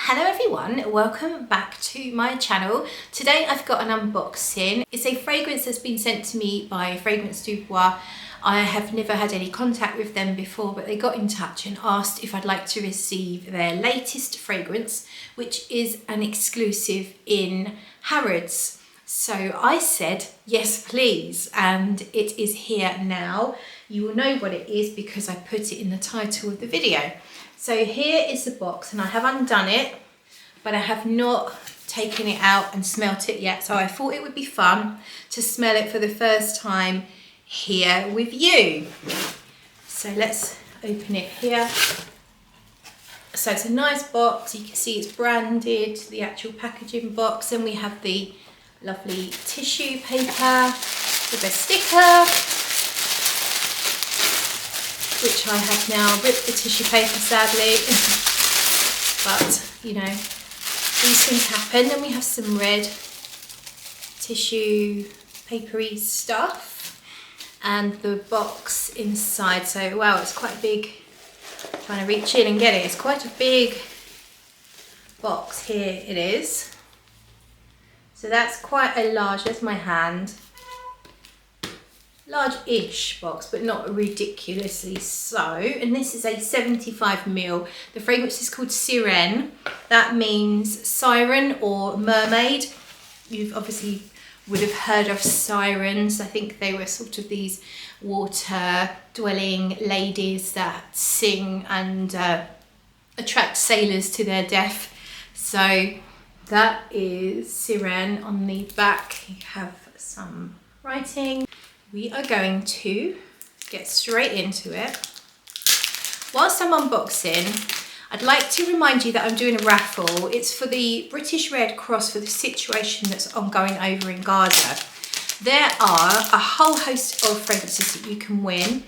Hello everyone, welcome back to my channel. Today I've got an unboxing. It's a fragrance that's been sent to me by Fragrance du Bois. I have never had any contact with them before, but they got in touch and asked if I'd like to receive their latest fragrance, which is an exclusive in Harrods. So I said, yes please, and it is here now. You will know what it is because I put it in the title of the video. So here is the box, and I have undone it, but I have not taken it out and smelt it yet. So I thought it would be fun to smell it for the first time here with you. So let's open it here. So it's a nice box. You can see it's branded, the actual packaging box. And we have the lovely tissue paper with a sticker, which I have now ripped the tissue paper, sadly, but you know, these things happen. Then we have some red tissue papery stuff and the box inside. So wow, it's quite big. I'm trying to reach in and get it. It's quite a big box. Here it is. So that's quite a large, that's my hand. Large-ish box, but not ridiculously so. And this is a 75ml. The fragrance is called Sirène. That means siren or mermaid. You've obviously would have heard of sirens. I think they were sort of these water-dwelling ladies that sing and attract sailors to their death. So that is Sirène. On the back you have some writing. We are going to get straight into it. Whilst I'm unboxing, I'd like to remind you that I'm doing a raffle. It's for the British Red Cross for the situation that's ongoing over in Gaza. There are a whole host of fragrances that you can win.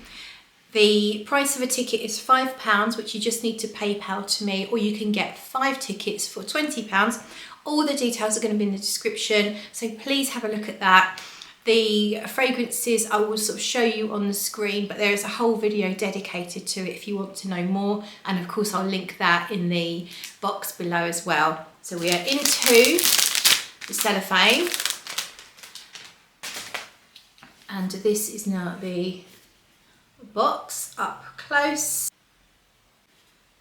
The price of a ticket is £5, which you just need to PayPal to me, or you can get 5 tickets for £20. All the details are going to be in the description, so please have a look at that. The fragrances I will sort of show you on the screen, but there is a whole video dedicated to it if you want to know more. And of course I'll link that in the box below as well. So we are into the cellophane. And this is now the box up close.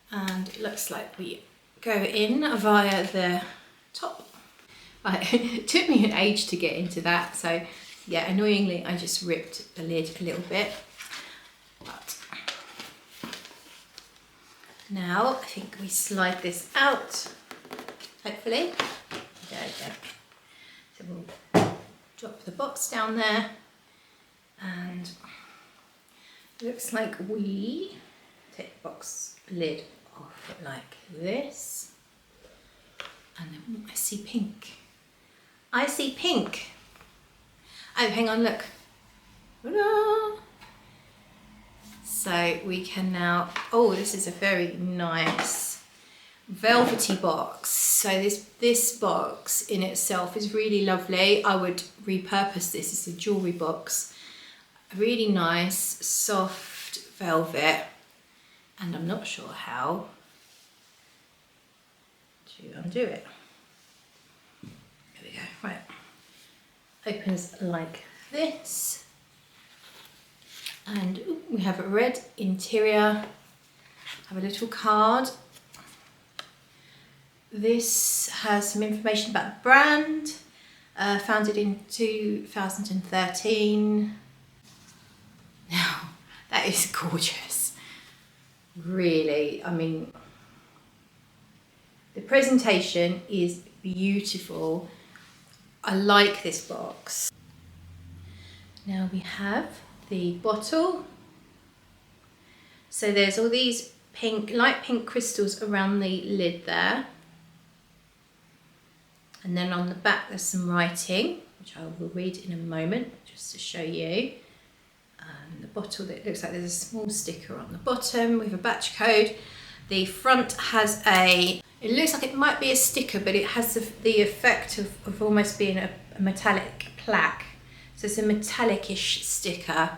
And it looks like we go in via the top. It took me an age to get into that, so yeah, annoyingly I just ripped the lid a little bit. But now I think we slide this out, hopefully. There we go. So we'll drop the box down there, and it looks like we take the box lid off like this. And then I see pink. I see pink. Oh, hang on, look. Ta-da! So we can now, oh, this is a very nice velvety box. So this box in itself is really lovely. I would repurpose this as a jewellery box. Really nice, soft velvet. And I'm not sure how to undo it. There we go, right. Opens like this, and we have a red interior, have a little card. This has some information about the brand, founded in 2013. Now, that is gorgeous, really. I mean, the presentation is beautiful. I like this box. Now we have the bottle. So there's all these pink, light pink crystals around the lid there. And then on the back there's some writing, which I will read in a moment, just to show you. And the bottle, that looks like there's a small sticker on the bottom with a batch code. The front has it looks like it might be a sticker, but it has the effect of almost being a metallic plaque. So it's a metallic-ish sticker.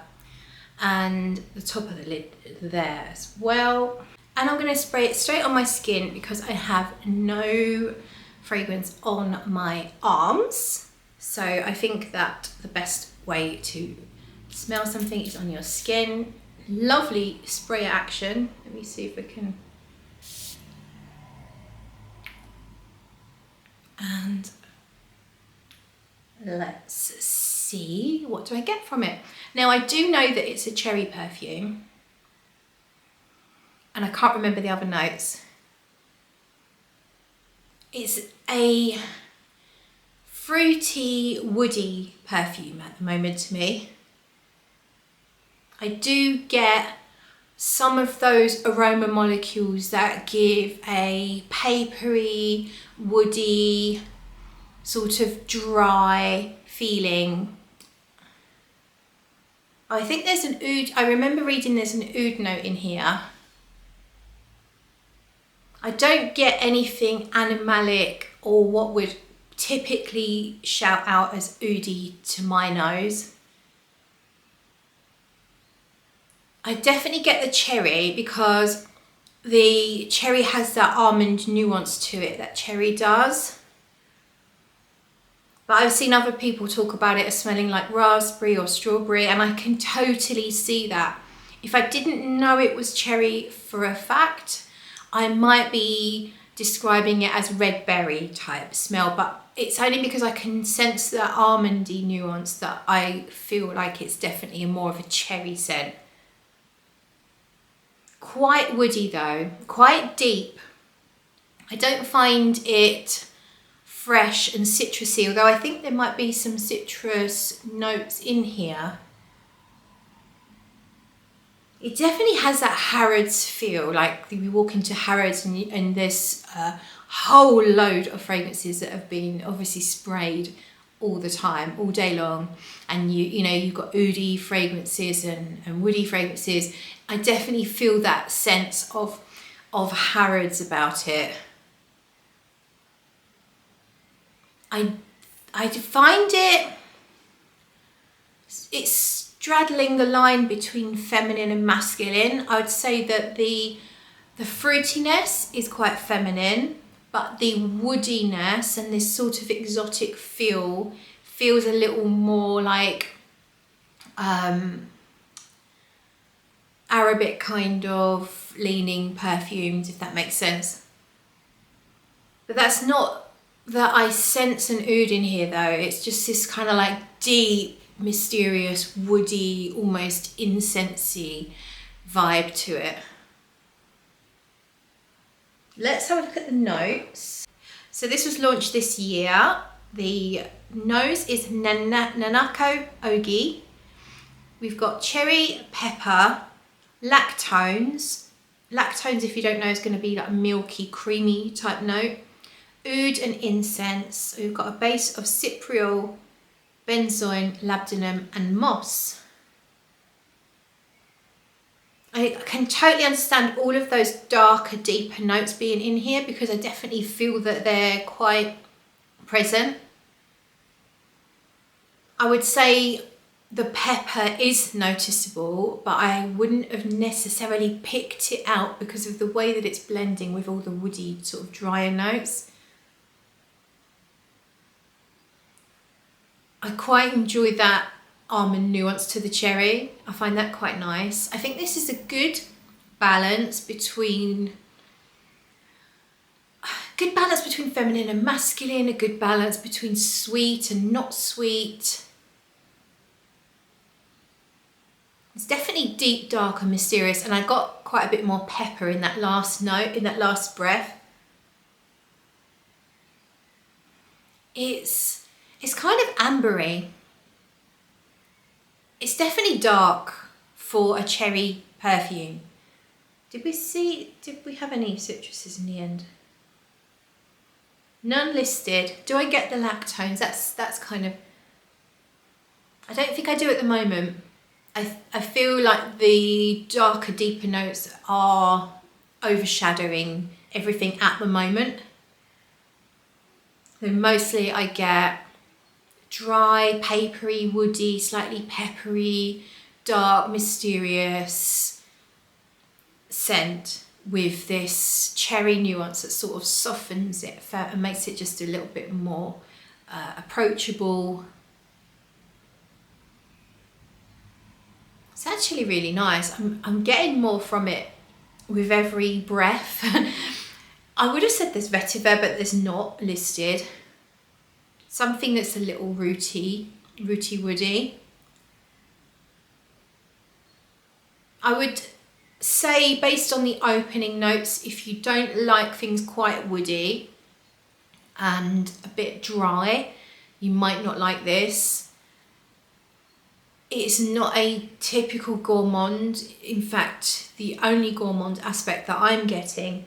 And the top of the lid there as well. And I'm going to spray it straight on my skin because I have no fragrance on my arms. So I think that the best way to smell something is on your skin. Lovely spray action. Let me see if we can. And let's see, what do I get from it? Now I do know that it's a cherry perfume and I can't remember the other notes. It's a fruity, woody perfume at the moment to me. I do get some of those aroma molecules that give a papery, woody, sort of dry feeling. I think there's an oud, I remember reading there's an oud note in here. I don't get anything animalic or what would typically shout out as oudy to my nose. I definitely get the cherry because the cherry has that almond nuance to it that cherry does. But I've seen other people talk about it as smelling like raspberry or strawberry, and I can totally see that. If I didn't know it was cherry for a fact, I might be describing it as red berry type smell, but it's only because I can sense that almondy nuance that I feel like it's definitely more of a cherry scent. Quite woody though, quite deep. I don't find it fresh and citrusy, although I think there might be some citrus notes in here. It definitely has that Harrods feel, like you walk into Harrods and there's a whole load of fragrances that have been obviously sprayed all the time, all day long, and you know you've got oudy fragrances and woody fragrances. I definitely feel that sense of Harrods about it. I find it's straddling the line between feminine and masculine. I would say that the fruitiness is quite feminine, but the woodiness and this sort of exotic feel feels a little more like Arabic kind of leaning perfumes, if that makes sense. But that's not that I sense an oud in here though. It's just this kind of like deep, mysterious, woody, almost incensey vibe to it. Let's have a look at the notes. So this was launched this year. The nose is Nanako Ogi. We've got cherry, pepper, lactones. Lactones, if you don't know, is going to be like a milky, creamy type note. Oud and incense. We've got a base of Cypriol, Benzoin, Labdanum and moss. I can totally understand all of those darker, deeper notes being in here because I definitely feel that they're quite present. I would say the pepper is noticeable, but I wouldn't have necessarily picked it out because of the way that it's blending with all the woody sort of drier notes. I quite enjoy that almond nuance to the cherry. I find that quite nice. I think this is a good balance between feminine and masculine, a good balance between sweet and not sweet. It's definitely deep, dark and mysterious, and I got quite a bit more pepper in that last note, in that last breath. It's kind of ambery. It's definitely dark for a cherry perfume. Did we have any citruses in the end? None listed. Do I get the lactones? That's kind of, I don't think I do at the moment. I feel like the darker, deeper notes are overshadowing everything at the moment. So mostly I get dry, papery, woody, slightly peppery, dark, mysterious scent. with this cherry nuance that sort of softens it and makes it just a little bit more approachable. It's actually really nice. I'm getting more from it with every breath. I would have said there's vetiver, but there's not listed. Something that's a little rooty woody. I would say, based on the opening notes, if you don't like things quite woody and a bit dry, you might not like this. It's not a typical gourmand. In fact, the only gourmand aspect that I'm getting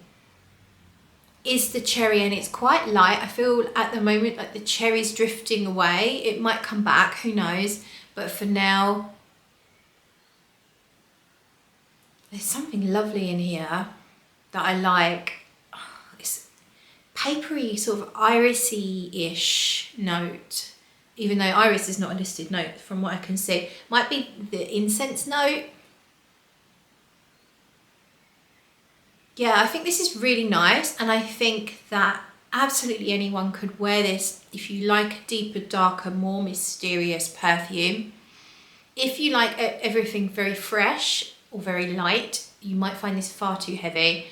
is the cherry, and it's quite light. I feel at the moment like the cherry's drifting away. It might come back, who knows, but for now, there's something lovely in here that I like. Oh, it's papery, sort of irisy-ish note, even though iris is not a listed note from what I can see. Might be the incense note. Yeah, I think this is really nice, and I think that absolutely anyone could wear this if you like a deeper, darker, more mysterious perfume. If you like everything very fresh or very light, you might find this far too heavy.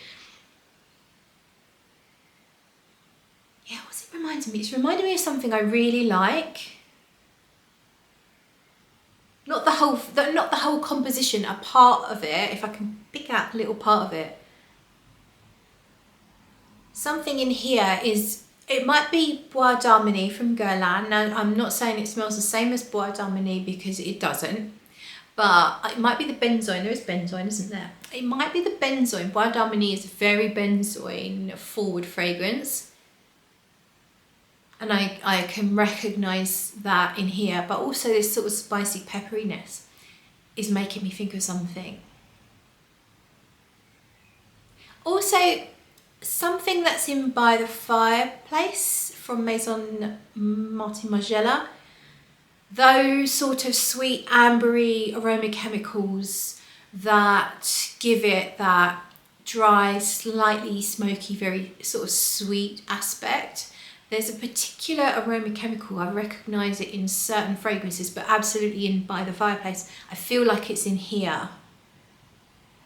Yeah, what's it reminding me? It's reminding me of something I really like. Not the whole composition, a part of it, if I can pick out a little part of it. Something in here is, it might be Bois d'Harmonie from Guerlain. Now, I'm not saying it smells the same as Bois d'Harmonie because it doesn't, but it might be the benzoin. There is benzoin, isn't there? It might be the benzoin. Bois d'Harmonie is a very benzoin forward fragrance, and I can recognise that in here, but also this sort of spicy pepperiness is making me think of something. Also, something that's in By the Fireplace from Maison Martin Margiela. Those sort of sweet ambery aroma chemicals that give it that dry, slightly smoky, very sort of sweet aspect. There's a particular aroma chemical, I recognise it in certain fragrances, but absolutely in By the Fireplace. I feel like it's in here,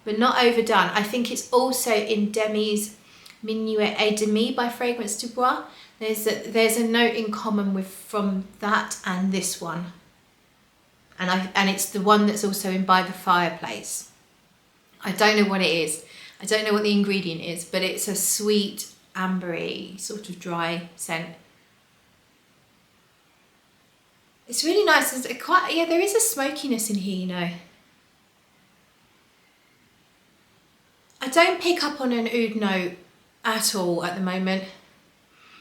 but not overdone. I think it's also in Demi's Minuet et Demi by Fragrance du Bois. There's a note in common from that and this one, and it's the one that's also in By the Fireplace. I don't know what it is. I don't know what the ingredient is, but it's a sweet, ambery, sort of dry scent. It's really nice. There is a smokiness in here, you know. I don't pick up on an oud note at all at the moment,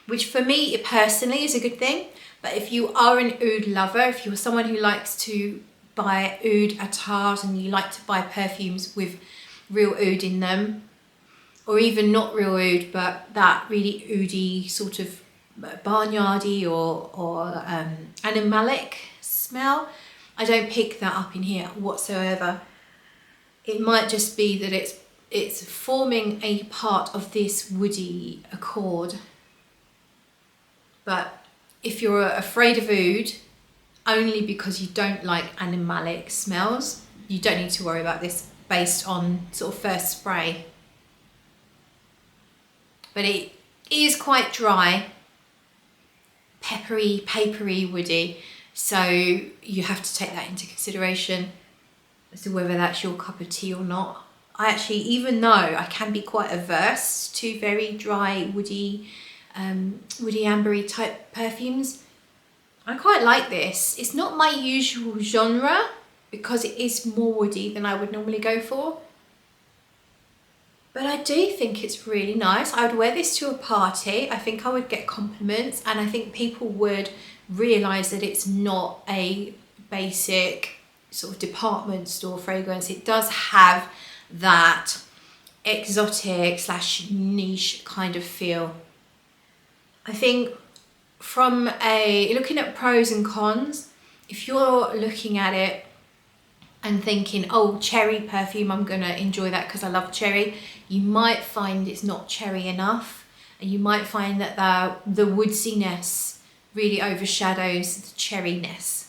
which for me personally is a good thing. But if you are an oud lover, if you're someone who likes to buy oud attards and you like to buy perfumes with real oud in them, or even not real oud but that really oudy sort of barnyardy or animalic smell, I don't pick that up in here whatsoever. It might just be that it's forming a part of this woody accord. But if you're afraid of oud only because you don't like animalic smells, you don't need to worry about this based on sort of first spray. But it is quite dry, peppery, papery, woody, so you have to take that into consideration as to whether that's your cup of tea or not. I actually, even though I can be quite averse to very dry, woody ambery type perfumes, I quite like this. It's not my usual genre because it is more woody than I would normally go for. But I do think it's really nice. I would wear this to a party. I think I would get compliments, and I think people would realise that it's not a basic sort of department store fragrance. It does have that exotic / niche kind of feel. I think looking at pros and cons, if you're looking at it and thinking, oh, cherry perfume, I'm gonna enjoy that because I love cherry, you might find it's not cherry enough, and you might find that the woodsiness really overshadows the cherryness.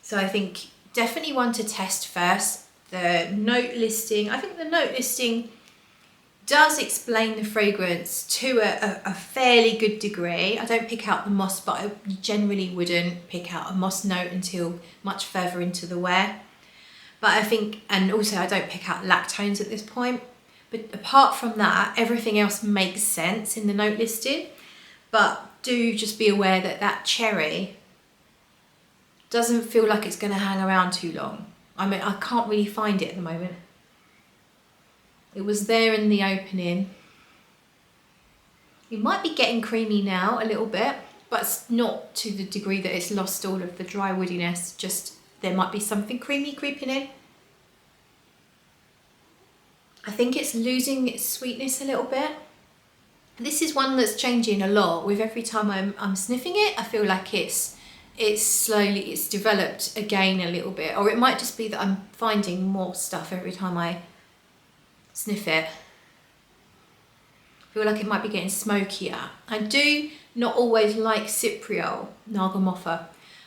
So I think definitely one to test first. The note listing, I think the note listing does explain the fragrance to a fairly good degree. I don't pick out the moss, but I generally wouldn't pick out a moss note until much further into the wear. But I think, and also I don't pick out lactones at this point. But apart from that, everything else makes sense in the note listing. But do just be aware that that cherry doesn't feel like it's going to hang around too long. I mean, I can't really find it at the moment. It was there in the opening. It might be getting creamy now a little bit, but it's not to the degree that it's lost all of the dry woodiness. Just there might be something creamy creeping in. I think it's losing its sweetness a little bit. This is one that's changing a lot. With every time I'm sniffing it, I feel like it's developed again a little bit. Or it might just be that I'm finding more stuff every time I sniff it. I feel like it might be getting smokier. I do not always like Cypriol, Nargamotha.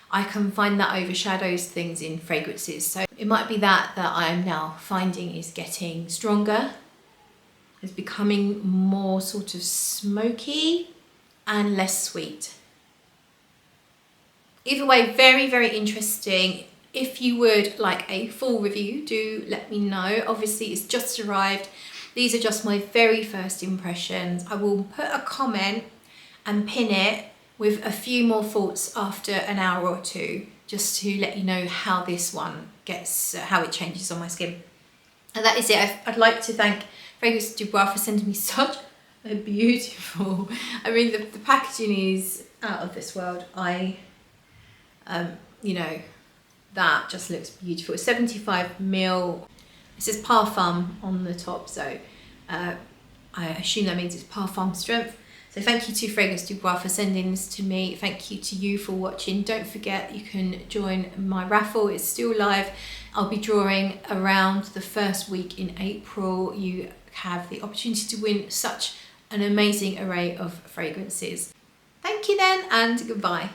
I can find that overshadows things in fragrances. So it might be that I'm now finding is getting stronger. It's becoming more sort of smoky and less sweet. Either way, very, very interesting. If you would like a full review, do let me know. Obviously, it's just arrived. These are just my very first impressions. I will put a comment and pin it with a few more thoughts after an hour or two, just to let you know how this one gets, how it changes on my skin. And that is it. I'd like to thank Fragrance du Bois for sending me such a beautiful, I mean, the packaging is out of this world. You know, that just looks beautiful. It's 75ml. It says Parfum on the top, so I assume that means it's Parfum strength. So thank you to Fragrance du Bois for sending this to me. Thank you to you for watching. Don't forget you can join my raffle. It's still live. I'll be drawing around the first week in April. You have the opportunity to win such an amazing array of fragrances. Thank you then, and goodbye.